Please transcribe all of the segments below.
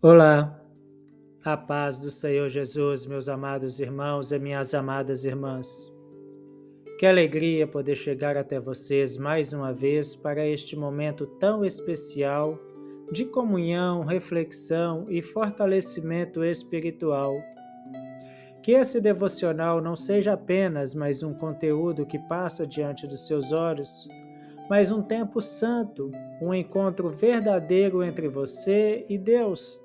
Olá, a paz do Senhor Jesus, meus amados irmãos e minhas amadas irmãs. Que alegria poder chegar até vocês mais uma vez para este momento tão especial de comunhão, reflexão e fortalecimento espiritual. Que esse devocional não seja apenas mais um conteúdo que passa diante dos seus olhos, mas um tempo santo, um encontro verdadeiro entre você e Deus.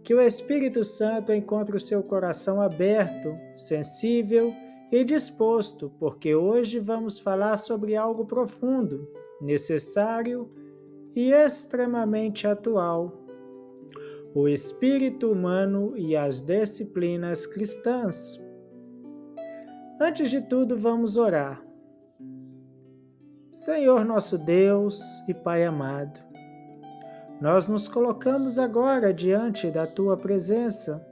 Que o Espírito Santo encontre o seu coração aberto, sensível e disposto, porque hoje vamos falar sobre algo profundo, necessário e extremamente atual: o espírito humano e as disciplinas cristãs. Antes de tudo, vamos orar. Senhor nosso Deus e Pai amado, nós nos colocamos agora diante da Tua presença.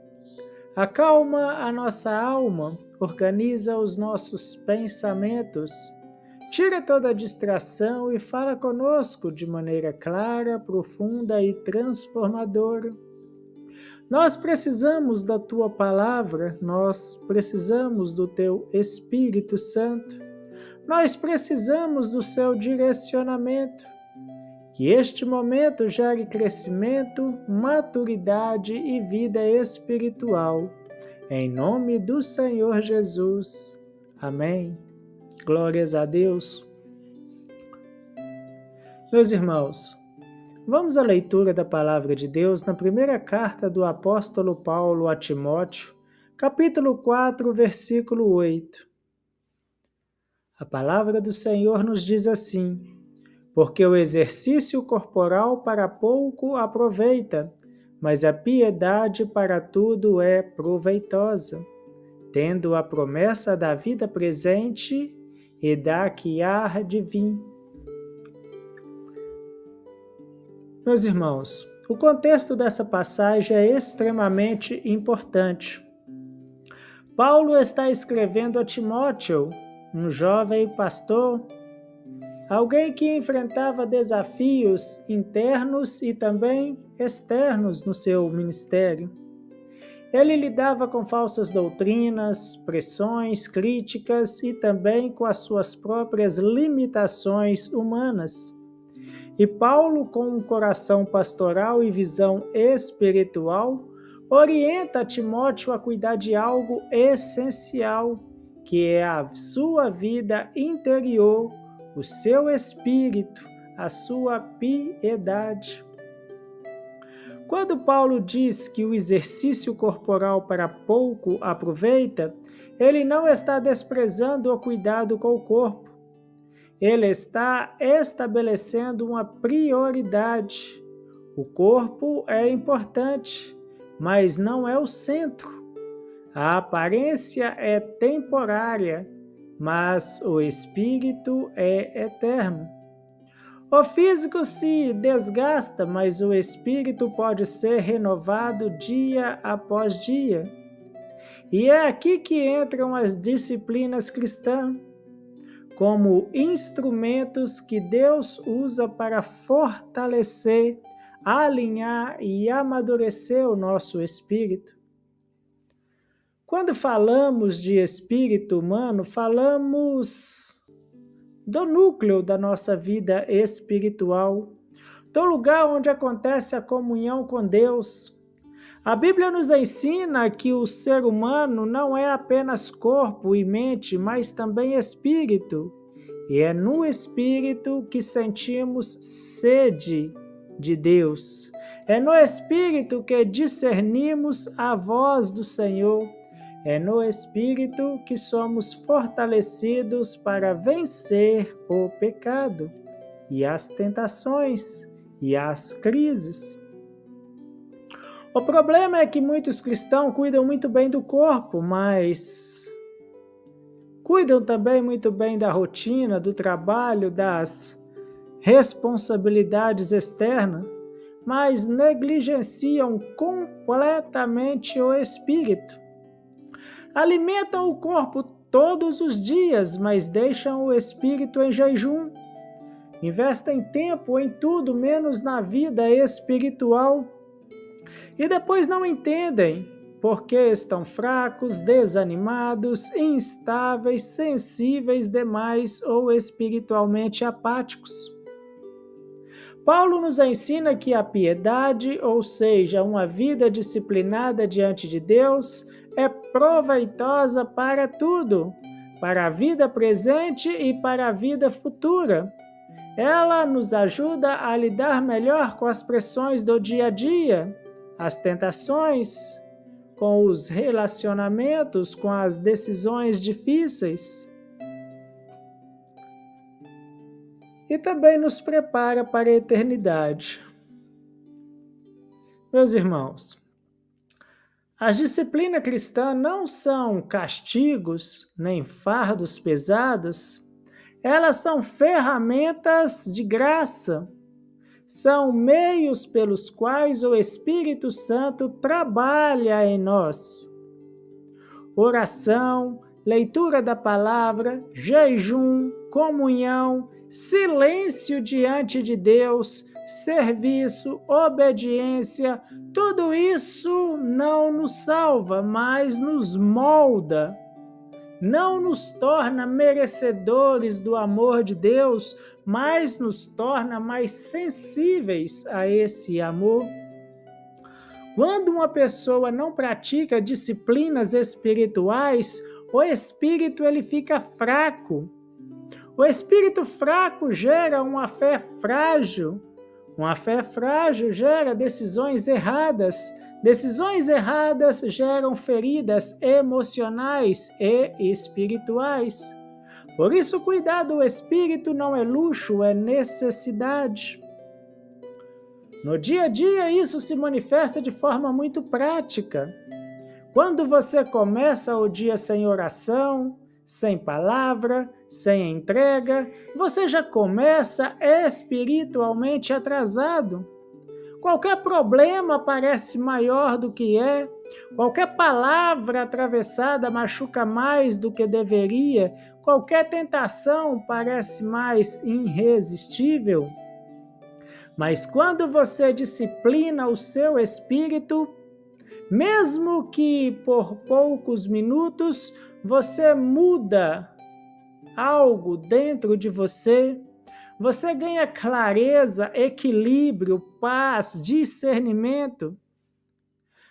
Acalma a nossa alma, organiza os nossos pensamentos, tira toda a distração e fala conosco de maneira clara, profunda e transformadora. Nós precisamos da Tua palavra, nós precisamos do Teu Espírito Santo, nós precisamos do Seu direcionamento. Que este momento gere crescimento, maturidade e vida espiritual. Em nome do Senhor Jesus. Amém. Glórias a Deus. Meus irmãos, vamos à leitura da Palavra de Deus na primeira carta do apóstolo Paulo a Timóteo, capítulo 4, versículo 8. A palavra do Senhor nos diz assim: porque o exercício corporal para pouco aproveita, mas a piedade para tudo é proveitosa, tendo a promessa da vida presente e da que há de vir. Meus irmãos, o contexto dessa passagem é extremamente importante. Paulo está escrevendo a Timóteo, um jovem pastor, alguém que enfrentava desafios internos e também externos no seu ministério. Ele lidava com falsas doutrinas, pressões, críticas e também com as suas próprias limitações humanas. E Paulo, com um coração pastoral e visão espiritual, orienta Timóteo a cuidar de algo essencial, que é a sua vida interior, o seu espírito, a sua piedade. Quando Paulo diz que o exercício corporal para pouco aproveita, ele não está desprezando o cuidado com o corpo. Ele está estabelecendo uma prioridade. O corpo é importante, mas não é o centro. A aparência é temporária, mas o espírito é eterno. O físico se desgasta, mas o espírito pode ser renovado dia após dia. E é aqui que entram as disciplinas cristãs, como instrumentos que Deus usa para fortalecer, alinhar e amadurecer o nosso espírito. Quando falamos de espírito humano, falamos do núcleo da nossa vida espiritual, do lugar onde acontece a comunhão com Deus. A Bíblia nos ensina que o ser humano não é apenas corpo e mente, mas também espírito. E é no espírito que sentimos sede de Deus. É no espírito que discernimos a voz do Senhor. É no Espírito que somos fortalecidos para vencer o pecado e as tentações e as crises. O problema é que muitos cristãos cuidam muito bem do corpo, mas cuidam também muito bem da rotina, do trabalho, das responsabilidades externas, mas negligenciam completamente o espírito. Alimentam o corpo todos os dias, mas deixam o espírito em jejum. Investem tempo em tudo menos na vida espiritual. E depois não entendem porque estão fracos, desanimados, instáveis, sensíveis demais ou espiritualmente apáticos. Paulo nos ensina que a piedade, ou seja, uma vida disciplinada diante de Deus, é proveitosa para tudo, para a vida presente e para a vida futura. Ela nos ajuda a lidar melhor com as pressões do dia a dia, as tentações, com os relacionamentos, com as decisões difíceis. E também nos prepara para a eternidade. Meus irmãos, as disciplinas cristãs não são castigos nem fardos pesados, elas são ferramentas de graça, são meios pelos quais o Espírito Santo trabalha em nós. Oração, leitura da palavra, jejum, comunhão, silêncio diante de Deus, serviço, obediência, tudo isso não nos salva, mas nos molda. Não nos torna merecedores do amor de Deus, mas nos torna mais sensíveis a esse amor. Quando uma pessoa não pratica disciplinas espirituais, o espírito ele fica fraco. O espírito fraco gera uma fé frágil. Uma fé frágil gera decisões erradas. Decisões erradas geram feridas emocionais e espirituais. Por isso, cuidar do espírito não é luxo, é necessidade. No dia a dia, isso se manifesta de forma muito prática. Quando você começa o dia sem oração, sem palavra, sem entrega, você já começa espiritualmente atrasado. Qualquer problema parece maior do que é, qualquer palavra atravessada machuca mais do que deveria, qualquer tentação parece mais irresistível. Mas quando você disciplina o seu espírito, mesmo que por poucos minutos, você muda algo dentro de você, você ganha clareza, equilíbrio, paz, discernimento.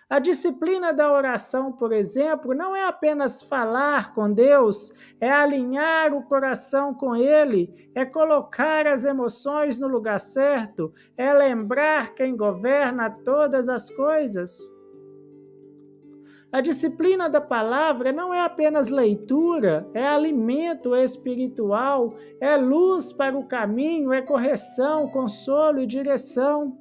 A disciplina da oração, por exemplo, não é apenas falar com Deus, é alinhar o coração com Ele, é colocar as emoções no lugar certo, é lembrar quem governa todas as coisas. A disciplina da palavra não é apenas leitura, é alimento espiritual, é luz para o caminho, é correção, consolo e direção.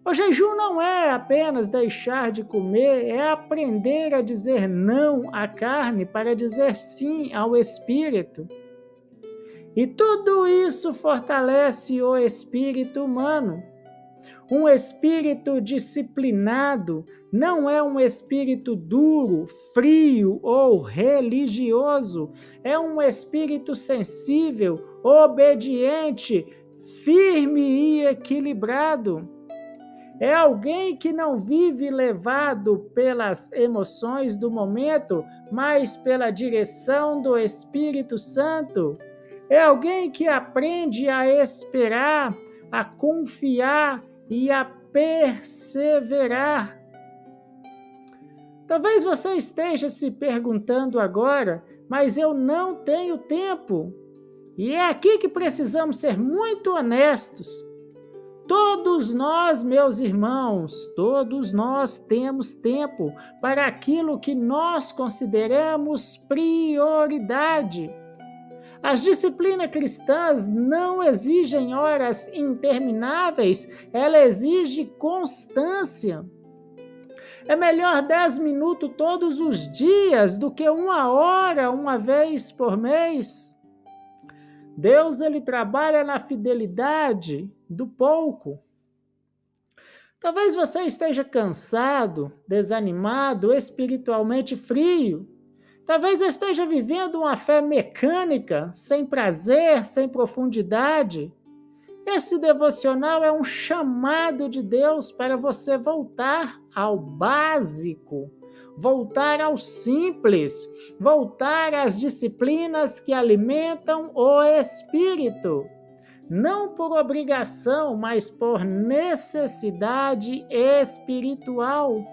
O jejum não é apenas deixar de comer, é aprender a dizer não à carne para dizer sim ao espírito. E tudo isso fortalece o espírito humano. Um espírito disciplinado não é um espírito duro, frio ou religioso. É um espírito sensível, obediente, firme e equilibrado. É alguém que não vive levado pelas emoções do momento, mas pela direção do Espírito Santo. É alguém que aprende a esperar, a confiar e a perseverar. Talvez você esteja se perguntando agora, mas eu não tenho tempo. E é aqui que precisamos ser muito honestos. Todos nós, meus irmãos, todos nós temos tempo para aquilo que nós consideramos prioridade. As disciplinas cristãs não exigem horas intermináveis, ela exige constância. É melhor 10 minutos todos os dias do que 1 hora, uma vez por mês. Deus, ele trabalha na fidelidade do pouco. Talvez você esteja cansado, desanimado, espiritualmente frio. Talvez esteja vivendo uma fé mecânica, sem prazer, sem profundidade. Esse devocional é um chamado de Deus para você voltar ao básico, voltar ao simples, voltar às disciplinas que alimentam o espírito. Não por obrigação, mas por necessidade espiritual.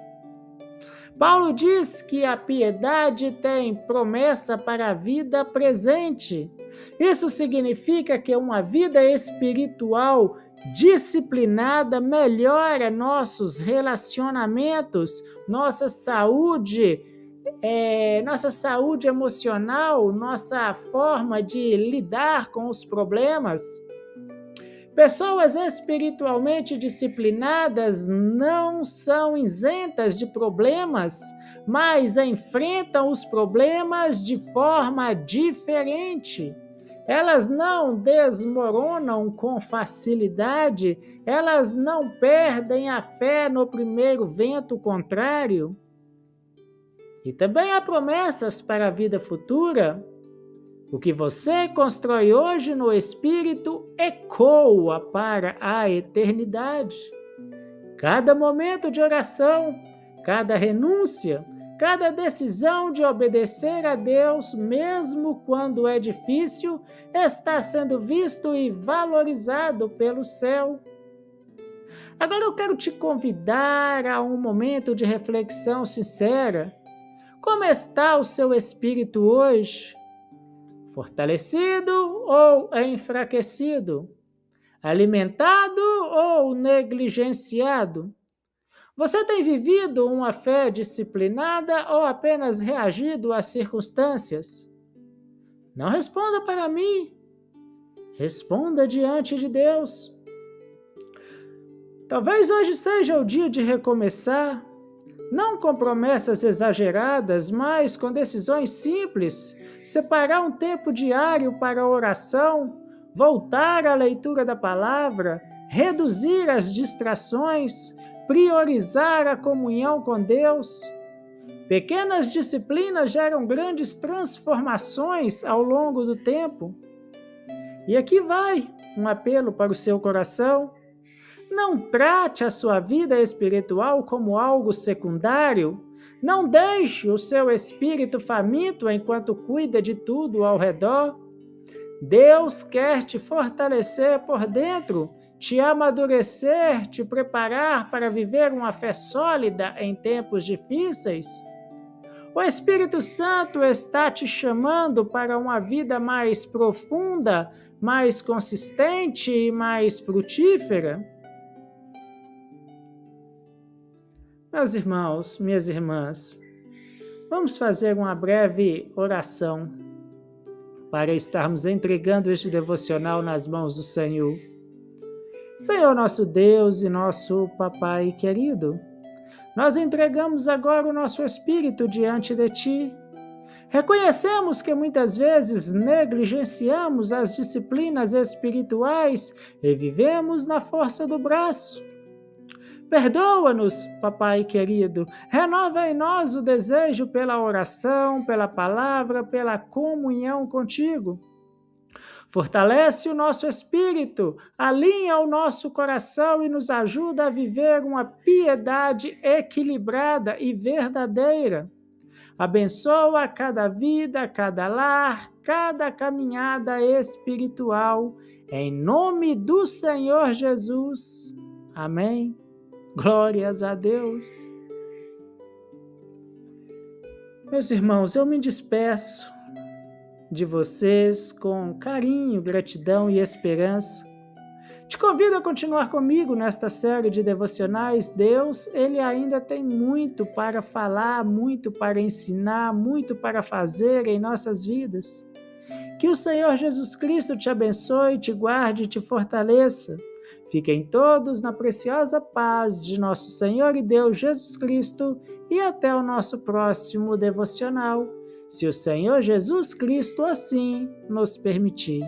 Paulo diz que a piedade tem promessa para a vida presente. Isso significa que uma vida espiritual disciplinada melhora nossos relacionamentos, nossa saúde emocional, nossa forma de lidar com os problemas. Pessoas espiritualmente disciplinadas não são isentas de problemas, mas enfrentam os problemas de forma diferente. Elas não desmoronam com facilidade, elas não perdem a fé no primeiro vento contrário. E também há promessas para a vida futura. O que você constrói hoje no Espírito ecoa para a eternidade. Cada momento de oração, cada renúncia, cada decisão de obedecer a Deus, mesmo quando é difícil, está sendo visto e valorizado pelo céu. Agora eu quero te convidar a um momento de reflexão sincera. Como está o seu espírito hoje? Fortalecido ou enfraquecido? Alimentado ou negligenciado? Você tem vivido uma fé disciplinada ou apenas reagido às circunstâncias? Não responda para mim. Responda diante de Deus. Talvez hoje seja o dia de recomeçar, não com promessas exageradas, mas com decisões simples. Separar um tempo diário para a oração, voltar à leitura da palavra, reduzir as distrações, priorizar a comunhão com Deus. Pequenas disciplinas geram grandes transformações ao longo do tempo. E aqui vai um apelo para o seu coração. Não trate a sua vida espiritual como algo secundário. Não deixe o seu espírito faminto enquanto cuida de tudo ao redor. Deus quer te fortalecer por dentro, te amadurecer, te preparar para viver uma fé sólida em tempos difíceis. O Espírito Santo está te chamando para uma vida mais profunda, mais consistente e mais frutífera. Meus irmãos, minhas irmãs, vamos fazer uma breve oração para estarmos entregando este devocional nas mãos do Senhor. Senhor nosso Deus e nosso Papai querido, nós entregamos agora o nosso espírito diante de Ti. Reconhecemos que muitas vezes negligenciamos as disciplinas espirituais e vivemos na força do braço. Perdoa-nos, Papai querido, renova em nós o desejo pela oração, pela palavra, pela comunhão contigo. Fortalece o nosso espírito, alinha o nosso coração e nos ajuda a viver uma piedade equilibrada e verdadeira. Abençoa cada vida, cada lar, cada caminhada espiritual, em nome do Senhor Jesus. Amém. Glórias a Deus. Meus irmãos, eu me despeço de vocês com carinho, gratidão e esperança. Te convido a continuar comigo nesta série de devocionais. Deus, Ele ainda tem muito para falar, muito para ensinar, muito para fazer em nossas vidas. Que o Senhor Jesus Cristo te abençoe, te guarde e te fortaleça. Fiquem todos na preciosa paz de nosso Senhor e Deus Jesus Cristo e até o nosso próximo devocional, se o Senhor Jesus Cristo assim nos permitir.